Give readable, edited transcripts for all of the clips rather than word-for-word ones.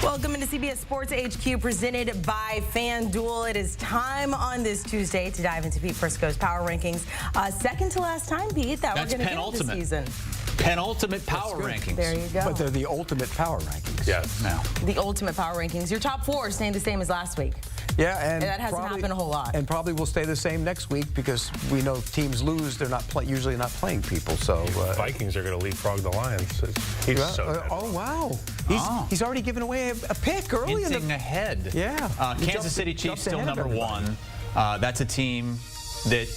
Welcome into CBS Sports HQ, presented by FanDuel. It is time on this Tuesday to dive into Pete Prisco's power rankings. Second to last time, Pete, that we're going to get this season. Penultimate power rankings. There you go. But they're the ultimate power rankings. Yeah, now. The ultimate power rankings. Your top four staying the same as last week. Yeah, and that hasn't happened a whole lot. And probably will stay the same next week because we know teams lose. They're not usually not playing people. So Vikings are going to leapfrog the Lions. Oh wow! He's already given away a pick early. Hinting ahead. Yeah. Kansas City Chiefs still number one. That's a team that,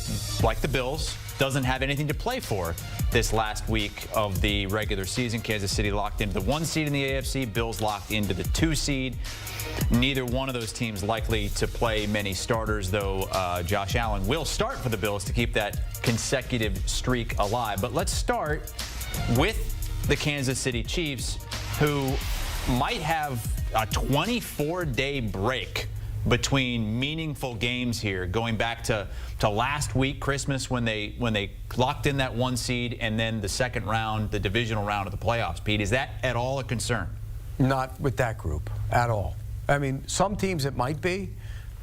like the Bills, doesn't have anything to play for this last week of the regular season. Kansas City locked into the 1 seed in the AFC. Bills locked into the 2 seed. Neither one of those teams likely to play many starters, though Josh Allen will start for the Bills to keep that consecutive streak alive. But let's start with the Kansas City Chiefs, who might have a 24-day break between meaningful games here, going back to last week, Christmas, when they locked in that 1 seed, and then the second round, the divisional round of the playoffs. Pete, is that at all a concern? Not with that group at all. I mean, some teams it might be,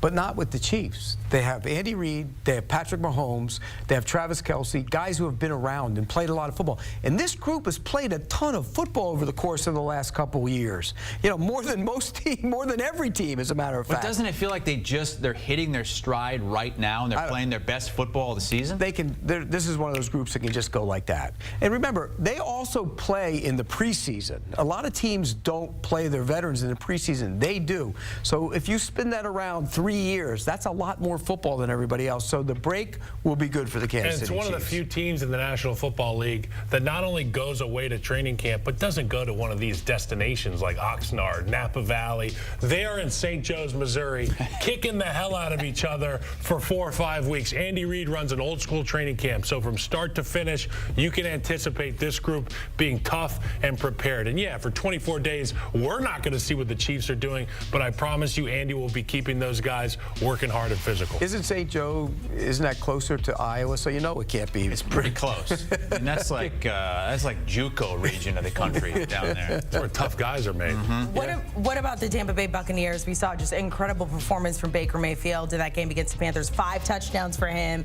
but not with the Chiefs. They have Andy Reid, they have Patrick Mahomes, they have Travis Kelce, guys who have been around and played a lot of football. And this group has played a ton of football over the course of the last couple of years. You know, more than most teams, more than every team, as a matter of fact. But doesn't it feel like they're hitting their stride right now and they're playing their best football of the season? They can. This is one of those groups that can just go like that. And remember, they also play in the preseason. A lot of teams don't play their veterans in the preseason. They do. So if you spin that around 3 years, that's a lot more football than everybody else. So the break will be good for the Kansas City Chiefs. And it's one of the few teams in the National Football League that not only goes away to training camp, but doesn't go to one of these destinations like Oxnard, Napa Valley. They are in St. Joe's, Missouri, kicking the hell out of each other for 4 or 5 weeks. Andy Reid runs an old school training camp. So from start to finish, you can anticipate this group being tough and prepared. And yeah, for 24 days, we're not going to see what the Chiefs are doing, but I promise you, Andy will be keeping those guys working hard and physical. Isn't St. Joe, isn't that closer to Iowa? So you know it can't be. It's pretty close. And that's like JUCO region of the country down there. That's where tough guys are made. What about the Tampa Bay Buccaneers? We saw just incredible performance from Baker Mayfield in that game against the Panthers. 5 touchdowns for him.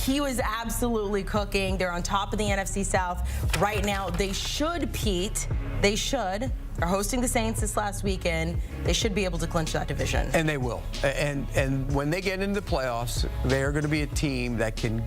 He was absolutely cooking. They're on top of the NFC South right now. They should, Pete. They should. They're hosting the Saints this last weekend. They should be able to clinch that division. And they will. And when they get into the playoffs, they are going to be a team that can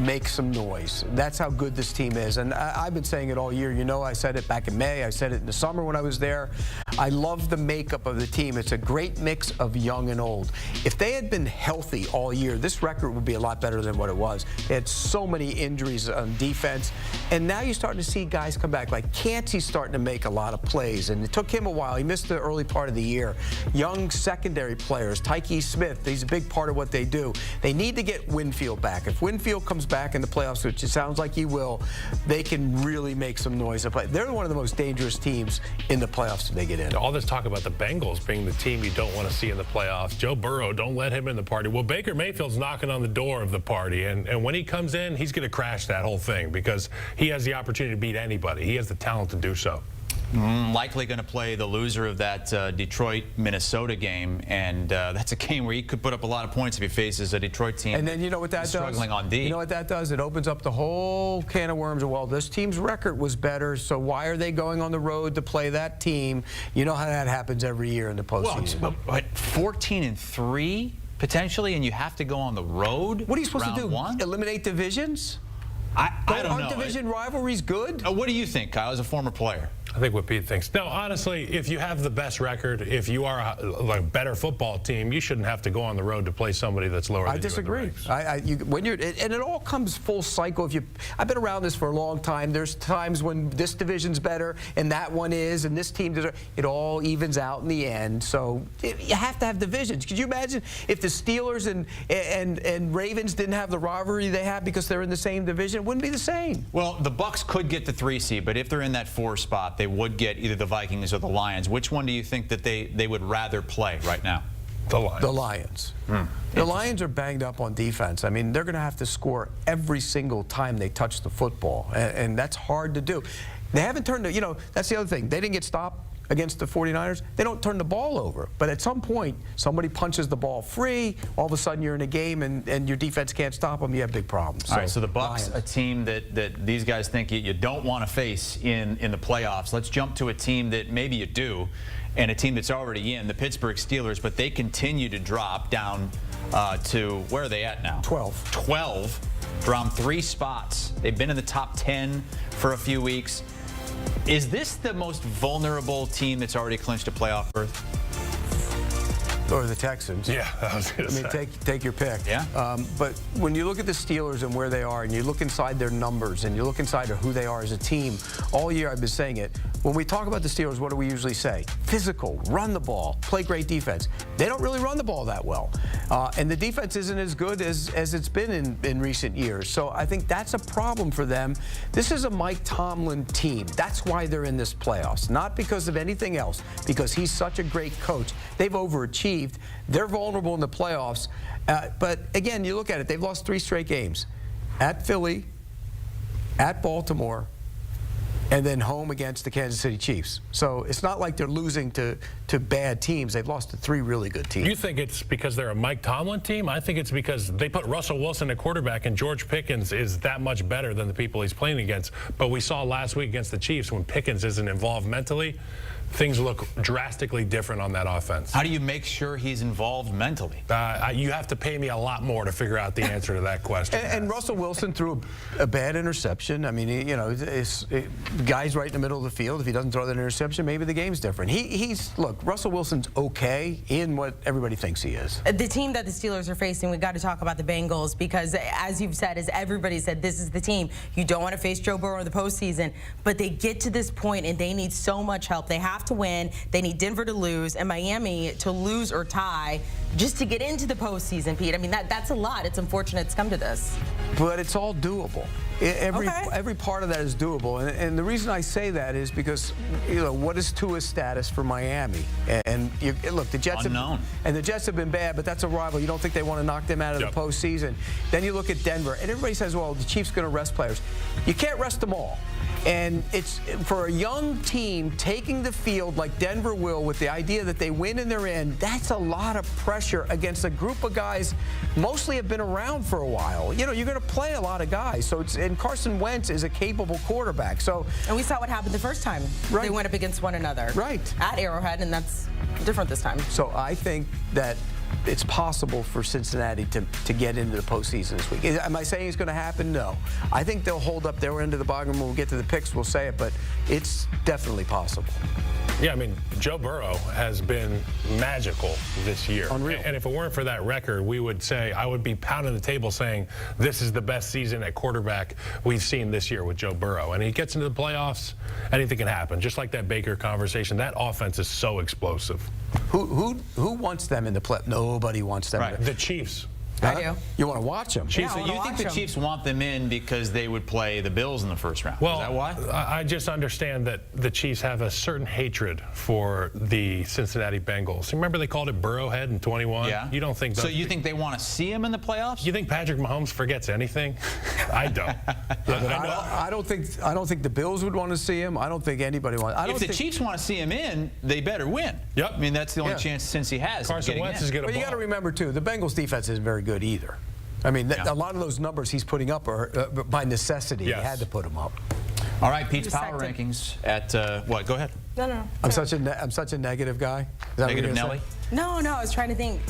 make some noise. That's how good this team is. And I've been saying it all year. You know, I said it back in May. I said it in the summer when I was there. I love the makeup of the team. It's a great mix of young and old. If they had been healthy all year, this record would be a lot better than what it was. They had so many injuries on defense. And now you're starting to see guys come back. Like Cansey's starting to make a lot of plays. And it took him a while. He missed the early part of the year. Young secondary players, Tyke Smith, he's a big part of what they do. They need to get Winfield back. If Winfield comes back in the playoffs, which it sounds like he will, they can really make some noise. They're one of the most dangerous teams in the playoffs if they get in. All this talk about the Bengals being the team you don't want to see in the playoffs. Joe Burrow, don't let him in the party. Well, Baker Mayfield's knocking on the door of the party, and when he comes in, he's going to crash that whole thing because he has the opportunity to beat anybody. He has the talent to do so. Likely going to play the loser of that Detroit-Minnesota game, and that's a game where he could put up a lot of points if he faces a Detroit team. And then you know what that does? Struggling on D. You know what that does? It opens up the whole can of worms. Well, this team's record was better, so why are they going on the road to play that team? You know how that happens every year in the postseason. Well, but 14-3 potentially, and you have to go on the road. What are you supposed to do? One? Eliminate divisions? I don't know. Aren't division rivalries good? What do you think, Kyle, as a former player? I think what Pete thinks. No, honestly, if you have the best record, if you are a better football team, you shouldn't have to go on the road to play somebody that's lower than you. I disagree. And it all comes full cycle. I've been around this for a long time. There's times when this division's better and that one is, and this team does. It all evens out in the end. So you have to have divisions. Could you imagine if the Steelers and Ravens didn't have the rivalry they have because they're in the same division? It wouldn't be the same. Well, the Bucks could get the 3 seed, but if they're in that 4 spot, they would get either the Vikings or the Lions. Which one do you think that they would rather play right now? The Lions. The Lions. The Lions are banged up on defense. I mean, they're going to have to score every single time they touch the football, and that's hard to do. They haven't turned to, you know, that's the other thing. They didn't get stopped against the 49ers, they don't turn the ball over. But at some point, somebody punches the ball free, all of a sudden you're in a game and your defense can't stop them, you have big problems. All right, so the Bucs, Lions. a team that these guys think you don't want to face in the playoffs. Let's jump to a team that maybe you do, and a team that's already in, the Pittsburgh Steelers, but they continue to drop down to, where are they at now? 12. 12, from 3 spots. They've been in the top 10 for a few weeks. Is this the most vulnerable team that's already clinched a playoff berth? Or the Texans. Yeah, I was going to say. I mean, take your pick. Yeah. But when you look at the Steelers and where they are, and you look inside their numbers, and you look inside of who they are as a team, all year I've been saying it. When we talk about the Steelers, what do we usually say? Physical, run the ball, play great defense. They don't really run the ball that well. And the defense isn't as good as it's been in recent years. So I think that's a problem for them. This is a Mike Tomlin team. That's why they're in this playoffs. Not because of anything else, because he's such a great coach. They've overachieved. They're vulnerable in the playoffs. But again, you look at it, they've lost 3 straight games. At Philly, at Baltimore, and then home against the Kansas City Chiefs. So it's not like they're losing to bad teams. They've lost to 3 really good teams. You think it's because they're a Mike Tomlin team? I think it's because they put Russell Wilson at quarterback, and George Pickens is that much better than the people he's playing against. But we saw last week against the Chiefs, when Pickens isn't involved mentally, things look drastically different on that offense. How do you make sure he's involved mentally? You have to pay me a lot more to figure out the answer to that question. And Russell Wilson threw a bad interception. I mean, the guy's right in the middle of the field. If he doesn't throw that interception, maybe the game's different. Look, Russell Wilson's okay in what everybody thinks he is. The team that the Steelers are facing, we got to talk about the Bengals, because as you've said, as everybody said, this is the team. You don't want to face Joe Burrow in the postseason, but they get to this point and they need so much help. They have to win. They need Denver to lose and Miami to lose or tie just to get into the postseason, Pete. I mean, that's a lot. It's unfortunate it's come to this. But it's all doable. Every part of that is doable. And the reason I say that is because, what is Tua's status for Miami? And look, the Jets unknown. The Jets have been bad, but that's a rival. You don't think they want to knock them out of the postseason. Then you look at Denver, and everybody says, well, the Chiefs going to rest players. You can't rest them all. And it's for a young team taking the field like Denver will, with the idea that they win and they're in, that's a lot of pressure against a group of guys mostly have been around for a while. You're going to play a lot of guys. And Carson Wentz is a capable quarterback. And we saw what happened the first time. Right. They went up against one another. Right. At Arrowhead, and that's different this time. So I think that it's possible for Cincinnati to get into the postseason this week. Am I saying it's going to happen? No. I think they'll hold up their end of the bargain. When we get to the picks, we'll say it, but it's definitely possible. Yeah, I mean, Joe Burrow has been magical this year. Unreal. And if it weren't for that record, I would be pounding the table saying this is the best season at quarterback we've seen this year with Joe Burrow. And he gets into the playoffs, anything can happen. Just like that Baker conversation, that offense is so explosive. Who wants them in the play? Nobody wants them. Right. The Chiefs. Huh? I do. You want to watch them? Chiefs, I wanna you think watch the them. Chiefs want them in because they would play the Bills in the first round? Well, is that why? I just understand that the Chiefs have a certain hatred for the Cincinnati Bengals. Remember they called it Burrowhead in 21? Yeah. You don't think so? You think they want to see him in the playoffs? You think Patrick Mahomes forgets anything? I don't. I don't think the Bills would want to see him. I don't think anybody wants. If the Chiefs want to see him in, they better win. Yep. I mean, that's the only chance Cincy has. Carson Wentz is going to. But you got to remember too, the Bengals defense isn't very good either. I mean, a lot of those numbers he's putting up are by necessity. Yes. He had to put them up. All right, Pete's power rankings at what? Go ahead. No. I'm such a negative guy. Is that what Negative you're gonna Nelly. say? No, I was trying to think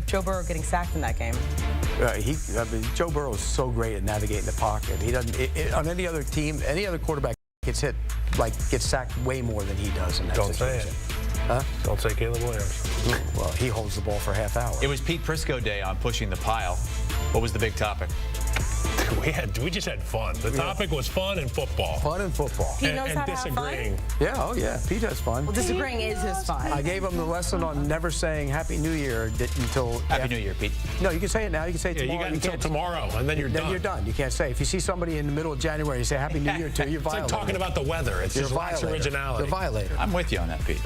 Joe Burrow getting sacked in that game. Joe Burrow is so great at navigating the pocket. He doesn't on any other team, any other quarterback gets sacked way more than he does in that Don't situation. say it. Huh? Don't say Caleb Williams. Well, he holds the ball for a half hour. It was Pete Prisco Day on Pushing the Pile. What was the big topic? We just had fun. The topic was fun and football. Fun and football. He knows and how to have disagreeing. fun. Yeah, oh yeah. Pete has fun. Well, disagreeing is his fun. I gave him the lesson on never saying Happy New Year until Happy New Year, Pete. No, you can say it now. You can say it Yeah, tomorrow. you got until can't- tomorrow, and then you're done. Then you're done. You can't say. If you see somebody in the middle of January, you say Happy New Year to you. It's like talking about the weather. It's You're just a lacks violator. originality. You're a violator. I'm with you on that, Pete.